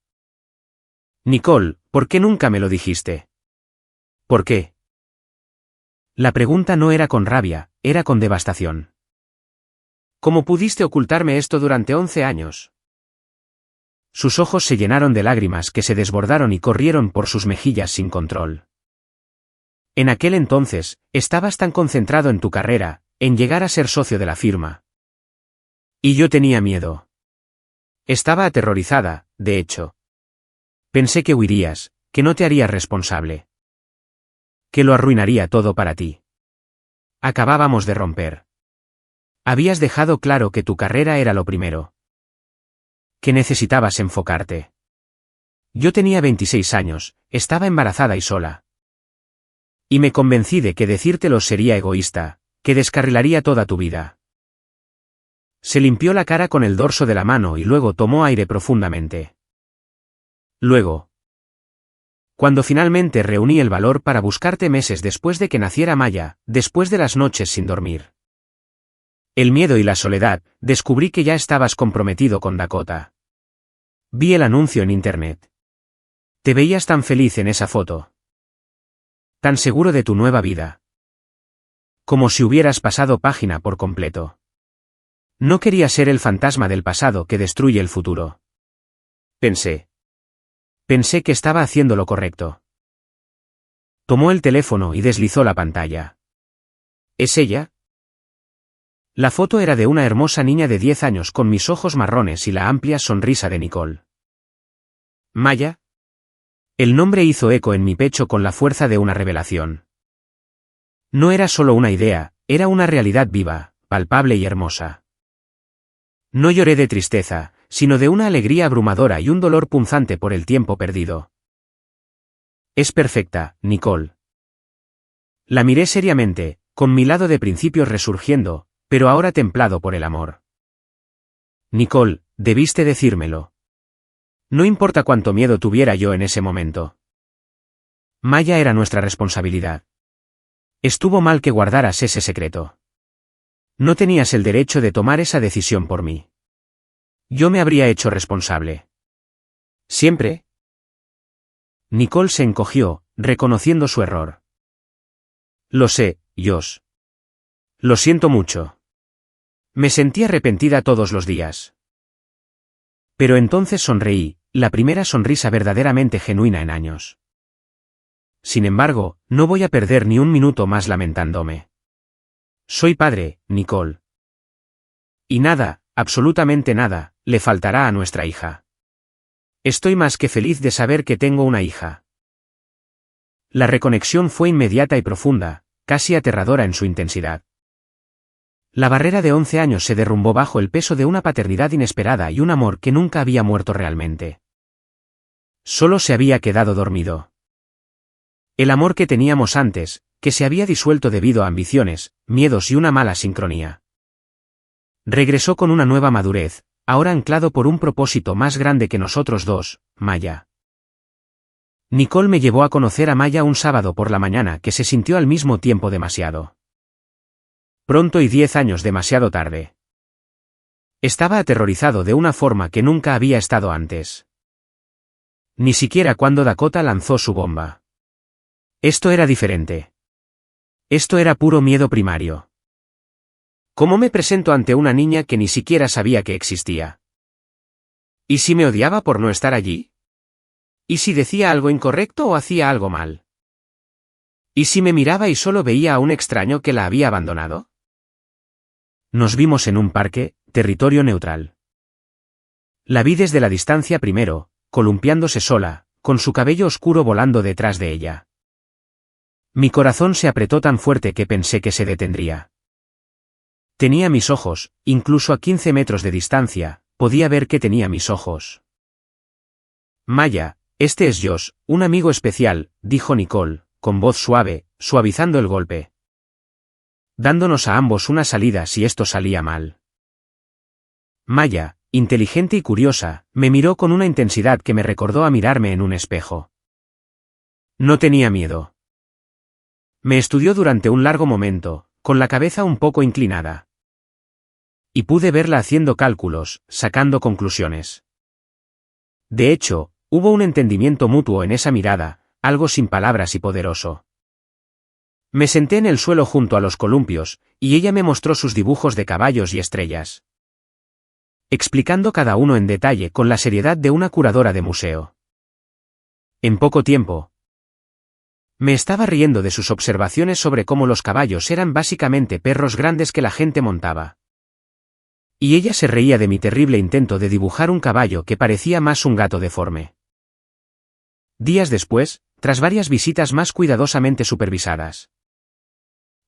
Nicole, ¿por qué nunca me lo dijiste? ¿Por qué? La pregunta no era con rabia, era con devastación. ¿Cómo pudiste ocultarme esto durante 11 años? Sus ojos se llenaron de lágrimas que se desbordaron y corrieron por sus mejillas sin control. En aquel entonces, estabas tan concentrado en tu carrera, en llegar a ser socio de la firma. Y yo tenía miedo. Estaba aterrorizada, de hecho. Pensé que huirías, que no te harías responsable. Que lo arruinaría todo para ti. Acabábamos de romper. Habías dejado claro que tu carrera era lo primero. Que necesitabas enfocarte. Yo tenía 26 años, estaba embarazada y sola. Y me convencí de que decírtelo sería egoísta, que descarrilaría toda tu vida. Se limpió la cara con el dorso de la mano y luego tomó aire profundamente. Luego. Cuando finalmente reuní el valor para buscarte meses después de que naciera Maya, después de las noches sin dormir. El miedo y la soledad, descubrí que ya estabas comprometido con Dakota. Vi el anuncio en internet. Te veías tan feliz en esa foto. Tan seguro de tu nueva vida. Como si hubieras pasado página por completo. No quería ser el fantasma del pasado que destruye el futuro. Pensé que estaba haciendo lo correcto. Tomó el teléfono y deslizó la pantalla. ¿Es ella? La foto era de una hermosa niña de 10 años con mis ojos marrones y la amplia sonrisa de Nicole. ¿Maya? El nombre hizo eco en mi pecho con la fuerza de una revelación. No era solo una idea, era una realidad viva, palpable y hermosa. No lloré de tristeza, sino de una alegría abrumadora y un dolor punzante por el tiempo perdido. Es perfecta, Nicole. La miré seriamente, con mi lado de principios resurgiendo, pero ahora templado por el amor. Nicole, debiste decírmelo. No importa cuánto miedo tuviera yo en ese momento. Maya era nuestra responsabilidad. Estuvo mal que guardaras ese secreto. No tenías el derecho de tomar esa decisión por mí. Yo me habría hecho responsable. ¿Siempre? Nicole se encogió, reconociendo su error. Lo sé, Josh. Lo siento mucho. Me sentí arrepentida todos los días. Pero entonces sonreí, la primera sonrisa verdaderamente genuina en años. Sin embargo, no voy a perder ni un minuto más lamentándome. Soy padre, Nicole. Y nada, absolutamente nada, le faltará a nuestra hija. Estoy más que feliz de saber que tengo una hija. La reconexión fue inmediata y profunda, casi aterradora en su intensidad. La barrera de 11 años se derrumbó bajo el peso de una paternidad inesperada y un amor que nunca había muerto realmente. Solo se había quedado dormido. El amor que teníamos antes, que se había disuelto debido a ambiciones, miedos y una mala sincronía. Regresó con una nueva madurez, ahora anclado por un propósito más grande que nosotros dos, Maya. Nicole me llevó a conocer a Maya un sábado por la mañana que se sintió al mismo tiempo demasiado pronto y 10 años demasiado tarde. Estaba aterrorizado de una forma que nunca había estado antes. Ni siquiera cuando Dakota lanzó su bomba. Esto era diferente. Esto era puro miedo primario. ¿Cómo me presento ante una niña que ni siquiera sabía que existía? ¿Y si me odiaba por no estar allí? ¿Y si decía algo incorrecto o hacía algo mal? ¿Y si me miraba y solo veía a un extraño que la había abandonado? Nos vimos en un parque, territorio neutral. La vi desde la distancia primero, columpiándose sola, con su cabello oscuro volando detrás de ella. Mi corazón se apretó tan fuerte que pensé que se detendría. Tenía mis ojos, incluso a 15 metros de distancia, podía ver que tenía mis ojos. Maya, este es Josh, un amigo especial, dijo Nicole, con voz suave, suavizando el golpe. Dándonos a ambos una salida si esto salía mal. Maya, inteligente y curiosa, me miró con una intensidad que me recordó a mirarme en un espejo. No tenía miedo. Me estudió durante un largo momento, con la cabeza un poco inclinada. Y pude verla haciendo cálculos, sacando conclusiones. De hecho, hubo un entendimiento mutuo en esa mirada, algo sin palabras y poderoso. Me senté en el suelo junto a los columpios, y ella me mostró sus dibujos de caballos y estrellas, explicando cada uno en detalle con la seriedad de una curadora de museo. En poco tiempo, me estaba riendo de sus observaciones sobre cómo los caballos eran básicamente perros grandes que la gente montaba. Y ella se reía de mi terrible intento de dibujar un caballo que parecía más un gato deforme. Días después, tras varias visitas más cuidadosamente supervisadas,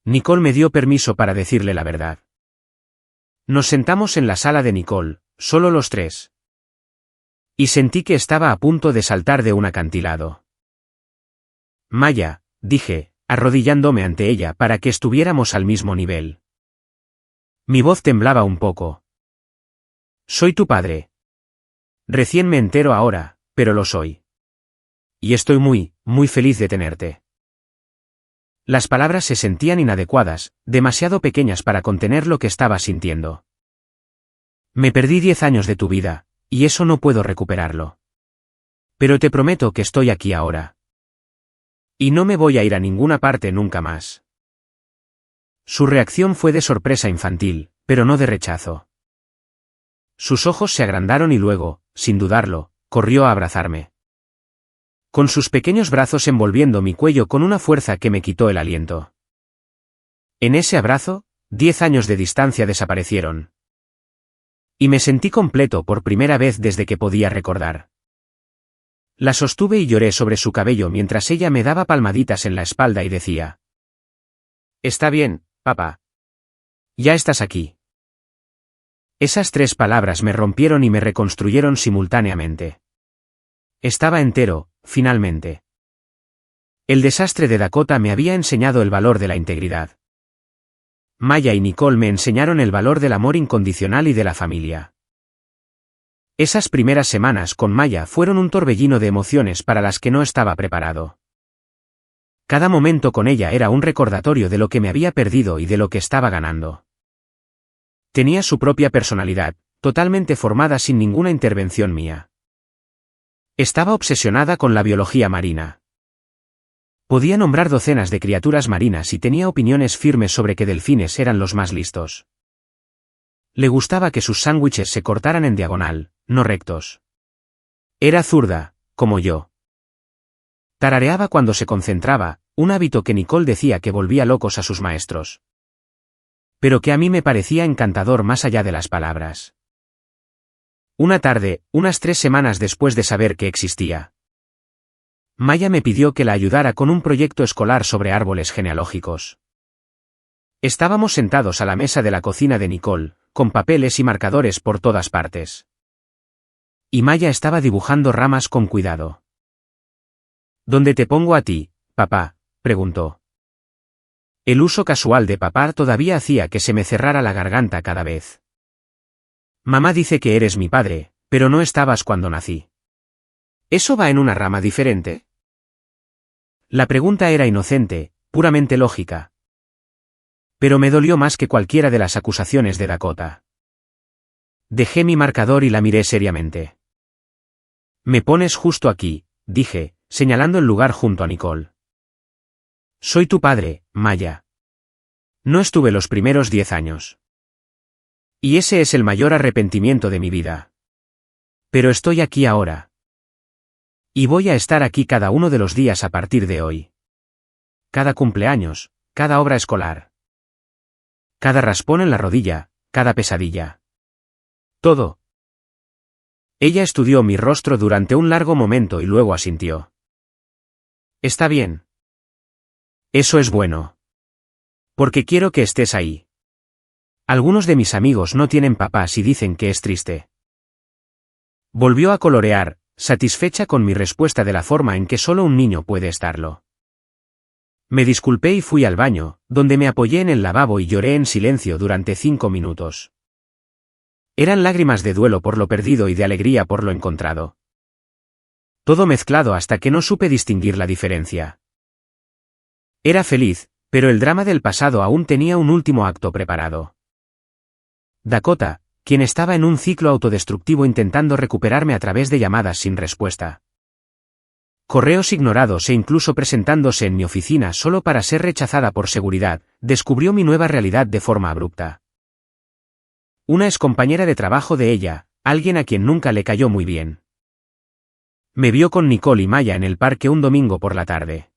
Nicole me dio permiso para decirle la verdad. Nos sentamos en la sala de Nicole, solo los tres. Y sentí que estaba a punto de saltar de un acantilado. Maya, dije, arrodillándome ante ella para que estuviéramos al mismo nivel. Mi voz temblaba un poco. Soy tu padre. Recién me entero ahora, pero lo soy. Y estoy muy, muy feliz de tenerte. Las palabras se sentían inadecuadas, demasiado pequeñas para contener lo que estaba sintiendo. Me perdí 10 años de tu vida, y eso no puedo recuperarlo. Pero te prometo que estoy aquí ahora. Y no me voy a ir a ninguna parte nunca más. Su reacción fue de sorpresa infantil, pero no de rechazo. Sus ojos se agrandaron y luego, sin dudarlo, corrió a abrazarme, con sus pequeños brazos envolviendo mi cuello con una fuerza que me quitó el aliento. En ese abrazo, 10 años de distancia desaparecieron. Y me sentí completo por primera vez desde que podía recordar. La sostuve y lloré sobre su cabello mientras ella me daba palmaditas en la espalda y decía: Está bien, papá. Ya estás aquí. Esas 3 palabras me rompieron y me reconstruyeron simultáneamente. Estaba entero, finalmente. El desastre de Dakota me había enseñado el valor de la integridad. Maya y Nicole me enseñaron el valor del amor incondicional y de la familia. Esas primeras semanas con Maya fueron un torbellino de emociones para las que no estaba preparado. Cada momento con ella era un recordatorio de lo que me había perdido y de lo que estaba ganando. Tenía su propia personalidad, totalmente formada sin ninguna intervención mía. Estaba obsesionada con la biología marina. Podía nombrar docenas de criaturas marinas y tenía opiniones firmes sobre que delfines eran los más listos. Le gustaba que sus sándwiches se cortaran en diagonal, no rectos. Era zurda, como yo. Tarareaba cuando se concentraba, un hábito que Nicole decía que volvía locos a sus maestros. Pero que a mí me parecía encantador más allá de las palabras. Una tarde, unas 3 semanas después de saber que existía, Maya me pidió que la ayudara con un proyecto escolar sobre árboles genealógicos. Estábamos sentados a la mesa de la cocina de Nicole, con papeles y marcadores por todas partes. Y Maya estaba dibujando ramas con cuidado. ¿Dónde te pongo a ti, papá?, preguntó. El uso casual de papá todavía hacía que se me cerrara la garganta cada vez. Mamá dice que eres mi padre, pero no estabas cuando nací. ¿Eso va en una rama diferente? La pregunta era inocente, puramente lógica. Pero me dolió más que cualquiera de las acusaciones de Dakota. Dejé mi marcador y la miré seriamente. Me pones justo aquí, dije, señalando el lugar junto a Nicole. Soy tu padre, Maya. No estuve los primeros 10 años. Y ese es el mayor arrepentimiento de mi vida. Pero estoy aquí ahora. Y voy a estar aquí cada uno de los días a partir de hoy. Cada cumpleaños, cada obra escolar. Cada raspón en la rodilla, cada pesadilla. Todo. Ella estudió mi rostro durante un largo momento y luego asintió. Está bien. Eso es bueno. Porque quiero que estés ahí. Algunos de mis amigos no tienen papás y dicen que es triste. Volvió a colorear, satisfecha con mi respuesta de la forma en que solo un niño puede estarlo. Me disculpé y fui al baño, donde me apoyé en el lavabo y lloré en silencio durante 5 minutos. Eran lágrimas de duelo por lo perdido y de alegría por lo encontrado. Todo mezclado hasta que no supe distinguir la diferencia. Era feliz, pero el drama del pasado aún tenía un último acto preparado. Dakota, quien estaba en un ciclo autodestructivo intentando recuperarme a través de llamadas sin respuesta. Correos ignorados e incluso presentándose en mi oficina solo para ser rechazada por seguridad, descubrió mi nueva realidad de forma abrupta. Una excompañera de trabajo de ella, alguien a quien nunca le cayó muy bien. Me vio con Nicole y Maya en el parque un domingo por la tarde.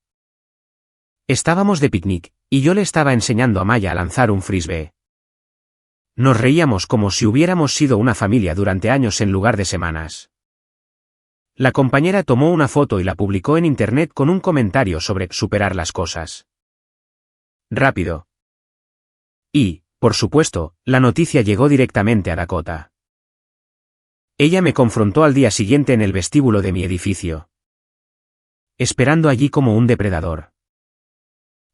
Estábamos de picnic, y yo le estaba enseñando a Maya a lanzar un frisbee. Nos reíamos como si hubiéramos sido una familia durante años en lugar de semanas. La compañera tomó una foto y la publicó en internet con un comentario sobre superar las cosas rápido. Y, por supuesto, la noticia llegó directamente a Dakota. Ella me confrontó al día siguiente en el vestíbulo de mi edificio. Esperando allí como un depredador.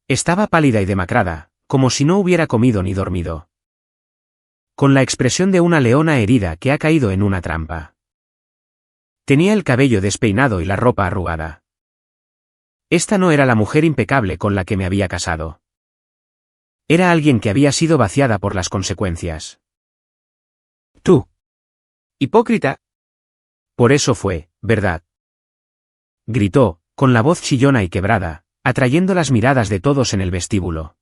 Estaba pálida y demacrada, como si no hubiera comido ni dormido. Con la expresión de una leona herida que ha caído en una trampa. Tenía el cabello despeinado y la ropa arrugada. Esta no era la mujer impecable con la que me había casado. Era alguien que había sido vaciada por las consecuencias. Tú. Hipócrita. Por eso fue, ¿verdad? Gritó, con la voz chillona y quebrada, atrayendo las miradas de todos en el vestíbulo.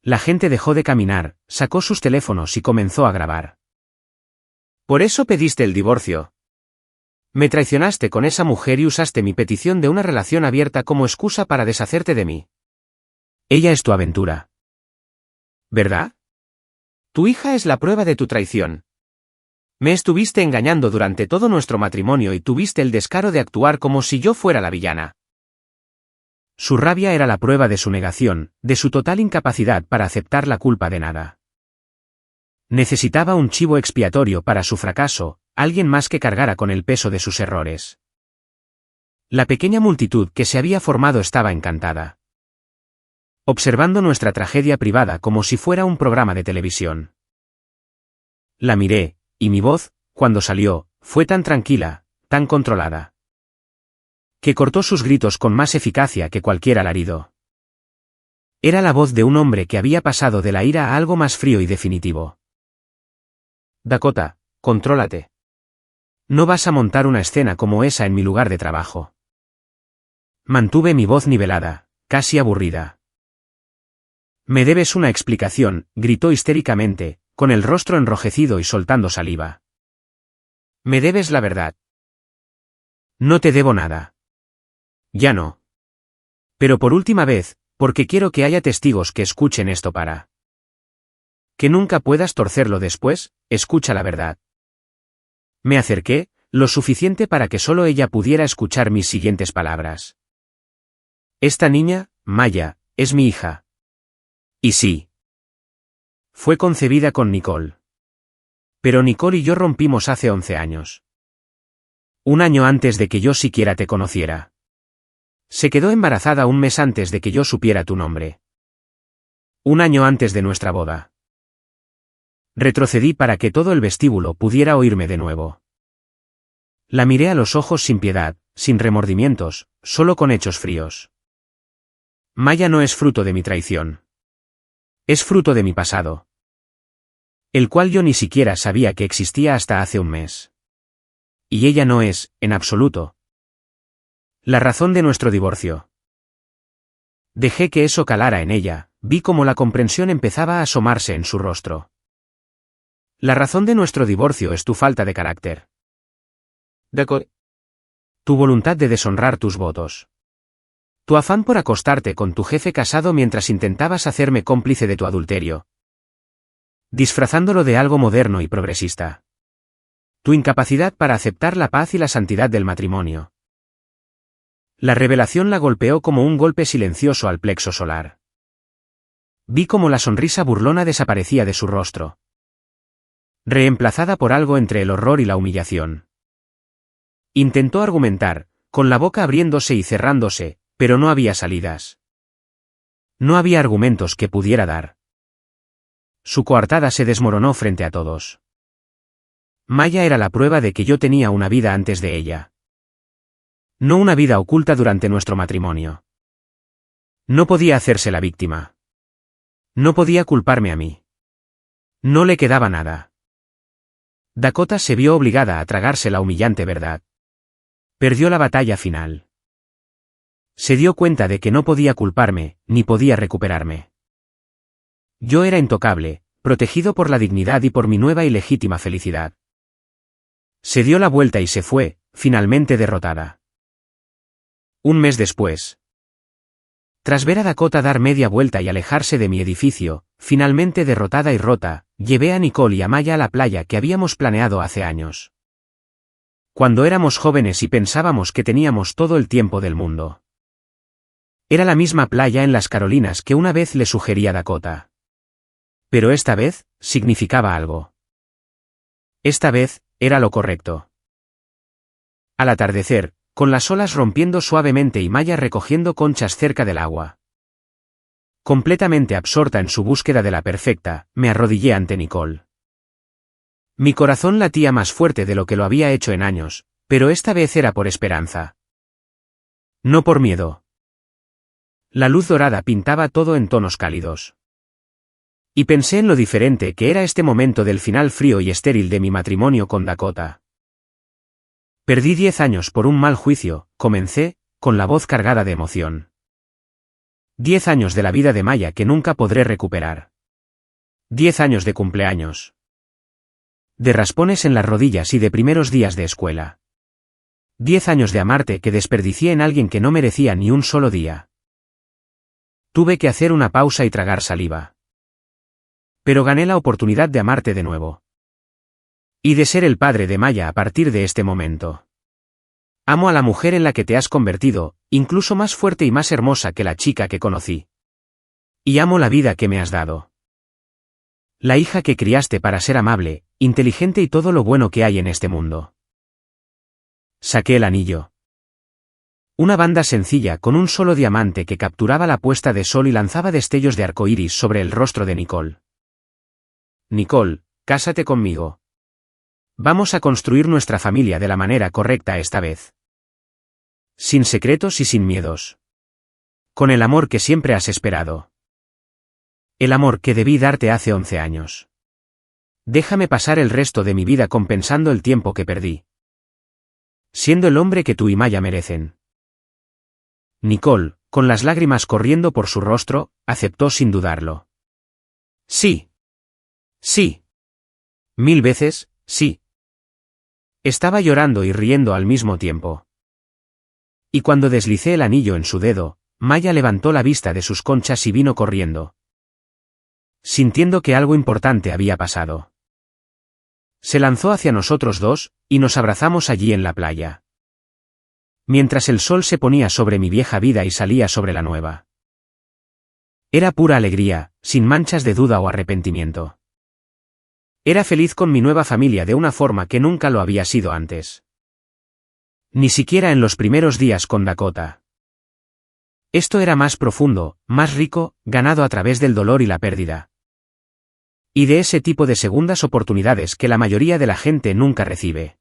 La gente dejó de caminar, sacó sus teléfonos y comenzó a grabar. Por eso pediste el divorcio. Me traicionaste con esa mujer y usaste mi petición de una relación abierta como excusa para deshacerte de mí. Ella es tu aventura. ¿Verdad? Tu hija es la prueba de tu traición. Me estuviste engañando durante todo nuestro matrimonio y tuviste el descaro de actuar como si yo fuera la villana. Su rabia era la prueba de su negación, de su total incapacidad para aceptar la culpa de nada. Necesitaba un chivo expiatorio para su fracaso, alguien más que cargara con el peso de sus errores. La pequeña multitud que se había formado estaba encantada. Observando nuestra tragedia privada como si fuera un programa de televisión. La miré, y mi voz, cuando salió, fue tan tranquila, tan controlada, que cortó sus gritos con más eficacia que cualquier alarido. Era la voz de un hombre que había pasado de la ira a algo más frío y definitivo. Dakota, contrólate. No vas a montar una escena como esa en mi lugar de trabajo. Mantuve mi voz nivelada, casi aburrida. Me debes una explicación, gritó histéricamente, con el rostro enrojecido y soltando saliva. Me debes la verdad. No te debo nada. Ya no. Pero por última vez, porque quiero que haya testigos que escuchen esto para que nunca puedas torcerlo después, escucha la verdad. Me acerqué, lo suficiente para que solo ella pudiera escuchar mis siguientes palabras. Esta niña, Maya, es mi hija. Y sí. Fue concebida con Nicole. Pero Nicole y yo rompimos hace 11 años. Un año antes de que yo siquiera te conociera. Se quedó embarazada un mes antes de que yo supiera tu nombre. Un año antes de nuestra boda. Retrocedí para que todo el vestíbulo pudiera oírme de nuevo. La miré a los ojos sin piedad, sin remordimientos, solo con hechos fríos. Maya no es fruto de mi traición. Es fruto de mi pasado. El cual yo ni siquiera sabía que existía hasta hace un mes. Y ella no es, en absoluto, la razón de nuestro divorcio. Dejé que eso calara en ella, vi cómo la comprensión empezaba a asomarse en su rostro. La razón de nuestro divorcio es tu falta de carácter. Tu voluntad de deshonrar tus votos. Tu afán por acostarte con tu jefe casado mientras intentabas hacerme cómplice de tu adulterio. Disfrazándolo de algo moderno y progresista. Tu incapacidad para aceptar la paz y la santidad del matrimonio. La revelación la golpeó como un golpe silencioso al plexo solar. Vi cómo la sonrisa burlona desaparecía de su rostro. Reemplazada por algo entre el horror y la humillación. Intentó argumentar, con la boca abriéndose y cerrándose, pero no había salidas. No había argumentos que pudiera dar. Su coartada se desmoronó frente a todos. Maya era la prueba de que yo tenía una vida antes de ella. No una vida oculta durante nuestro matrimonio. No podía hacerse la víctima. No podía culparme a mí. No le quedaba nada. Dakota se vio obligada a tragarse la humillante verdad. Perdió la batalla final. Se dio cuenta de que no podía culparme, ni podía recuperarme. Yo era intocable, protegido por la dignidad y por mi nueva y legítima felicidad. Se dio la vuelta y se fue, finalmente derrotada. Un mes después. Tras ver a Dakota dar media vuelta y alejarse de mi edificio, finalmente derrotada y rota, llevé a Nicole y a Maya a la playa que habíamos planeado hace años. Cuando éramos jóvenes y pensábamos que teníamos todo el tiempo del mundo. Era la misma playa en las Carolinas que una vez le sugería Dakota. Pero esta vez, significaba algo. Esta vez, era lo correcto. Al atardecer, con las olas rompiendo suavemente y Maya recogiendo conchas cerca del agua. Completamente absorta en su búsqueda de la perfecta, me arrodillé ante Nicole. Mi corazón latía más fuerte de lo que lo había hecho en años, pero esta vez era por esperanza. No por miedo. La luz dorada pintaba todo en tonos cálidos. Y pensé en lo diferente que era este momento del final frío y estéril de mi matrimonio con Dakota. Perdí 10 años por un mal juicio, comencé, con la voz cargada de emoción. 10 años de la vida de Maya que nunca podré recuperar. 10 años de cumpleaños. De raspones en las rodillas y de primeros días de escuela. 10 años de amarte que desperdicié en alguien que no merecía ni un solo día. Tuve que hacer una pausa y tragar saliva. Pero gané la oportunidad de amarte de nuevo. Y de ser el padre de Maya a partir de este momento. Amo a la mujer en la que te has convertido, incluso más fuerte y más hermosa que la chica que conocí. Y amo la vida que me has dado. La hija que criaste para ser amable, inteligente y todo lo bueno que hay en este mundo. Saqué el anillo. Una banda sencilla con un solo diamante que capturaba la puesta de sol y lanzaba destellos de arco iris sobre el rostro de Nicole. Nicole, cásate conmigo. Vamos a construir nuestra familia de la manera correcta esta vez. Sin secretos y sin miedos. Con el amor que siempre has esperado. El amor que debí darte hace 11 años. Déjame pasar el resto de mi vida compensando el tiempo que perdí. Siendo el hombre que tú y Maya merecen. Nicole, con las lágrimas corriendo por su rostro, aceptó sin dudarlo. Sí. Sí. 1000 veces, sí. Estaba llorando y riendo al mismo tiempo. Y cuando deslicé el anillo en su dedo, Maya levantó la vista de sus conchas y vino corriendo. Sintiendo que algo importante había pasado. Se lanzó hacia nosotros dos, y nos abrazamos allí en la playa. Mientras el sol se ponía sobre mi vieja vida y salía sobre la nueva. Era pura alegría, sin manchas de duda o arrepentimiento. Era feliz con mi nueva familia de una forma que nunca lo había sido antes. Ni siquiera en los primeros días con Dakota. Esto era más profundo, más rico, ganado a través del dolor y la pérdida. Y de ese tipo de segundas oportunidades que la mayoría de la gente nunca recibe.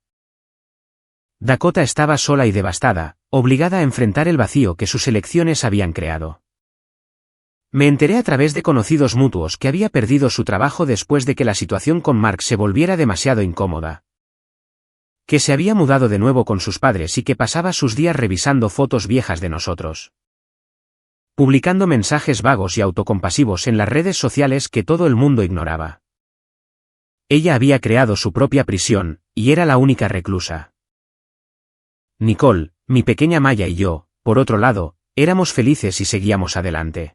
Dakota estaba sola y devastada, obligada a enfrentar el vacío que sus elecciones habían creado. Me enteré a través de conocidos mutuos que había perdido su trabajo después de que la situación con Mark se volviera demasiado incómoda. Que se había mudado de nuevo con sus padres y que pasaba sus días revisando fotos viejas de nosotros. Publicando mensajes vagos y autocompasivos en las redes sociales que todo el mundo ignoraba. Ella había creado su propia prisión, y era la única reclusa. Nicole, mi pequeña Maya y yo, por otro lado, éramos felices y seguíamos adelante.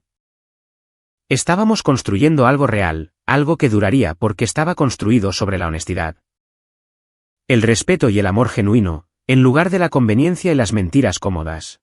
Estábamos construyendo algo real, algo que duraría porque estaba construido sobre la honestidad. El respeto y el amor genuino, en lugar de la conveniencia y las mentiras cómodas.